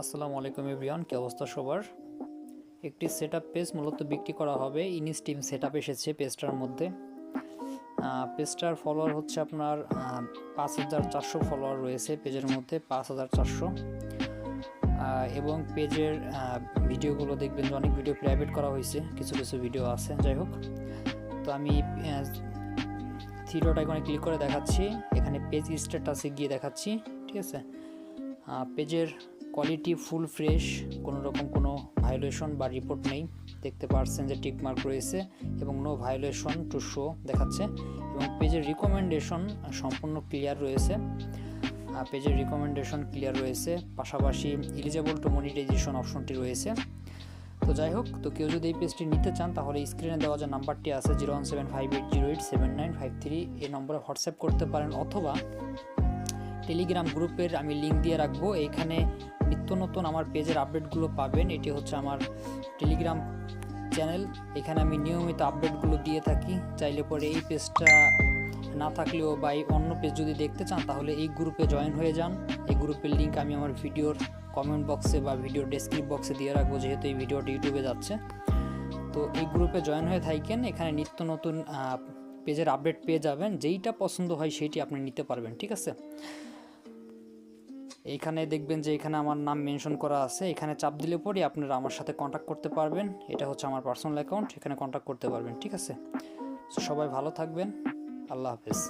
আসসালামু আলাইকুম এভরিওয়ান, কি অবস্থা সবার। একটি সেটআপ পেজ মূলত বিক্রি করা হবে। ইনস্টিম সেটআপ এসেছে পেজটার মধ্যে। পেজটার ফলোয়ার হচ্ছে আপনার 5400 ফলোয়ার রয়েছে পেজের মধ্যে, 5400। এবং পেজের ভিডিওগুলো দেখবেন যে অনেক ভিডিও প্রাইভেট করা হয়েছে, কিছু কিছু ভিডিও আছে। যাই হোক, তো আমি থ্রি ডট আইকনে ক্লিক করে দেখাচ্ছি, এখানে পেজ স্ট্যাটাসে গিয়ে দেখাচ্ছি। ঠিক আছে, পেজের কোয়ালিটি ফুল ফ্রেশ, কোনো রকম কোনো ভায়োলেশন বা রিপোর্ট নেই। দেখতে পাচ্ছেন যে টিক মার্ক রয়েছে এবং নো ভায়োলেশন টু শো দেখাচ্ছে। এবং পেজের রিকমেন্ডেশন সম্পূর্ণ ক্লিয়ার রয়েছে, পেজের রিকমেন্ডেশন ক্লিয়ার রয়েছে, পাশাপাশি এলিজেবল টু মনিটাইজেশন অপশনটি রয়েছে। তো যাই হোক, তো কেউ যদি এই পেজটি নিতে চান তাহলে স্ক্রিনে দেওয়া যে নাম্বারটি আছে 01758087953 এই নম্বরে হোয়াটসঅ্যাপ করতে পারেন, অথবা টেলিগ্রাম গ্রুপের আমি লিঙ্ক দিয়ে রাখবো। এইখানে নিত্য নতুন আমার পেজের আপডেটগুলো পাবেন। এটি হচ্ছে আমার টেলিগ্রাম চ্যানেল, এখানে আমি নিয়মিত আপডেটগুলো দিয়ে থাকি। চাইলে পরে এই পেজটা না থাকলেও বা এই অন্য পেজ যদি দেখতে চান তাহলে এই গ্রুপে জয়েন হয়ে যান। এই গ্রুপের লিঙ্ক আমি আমার ভিডিওর কমেন্ট বক্সে বা ভিডিওর ডেসক্রিপশন বক্সে দিয়ে রাখবো, যেহেতু এই ভিডিওটি ইউটিউবে যাচ্ছে। তো এই গ্রুপে জয়েন হয়ে থাকেন, এখানে নিত্য নতুন পেজের আপডেট পেয়ে যাবেন। যেইটা পছন্দ হয় সেইটি আপনি নিতে পারবেন। ঠিক আছে, এইখানে দেখবেন যে এখানে আমার নাম মেনশন করা আছে, এখানে চাপ দিলে পরে আপনারা আমার সাথে কন্ট্যাক্ট করতে পারবেন। এটা হচ্ছে আমার পার্সোনাল অ্যাকাউন্ট, এখানে কন্ট্যাক্ট করতে পারবেন। ঠিক আছে, সবাই ভালো থাকবেন, আল্লাহ হাফেজ।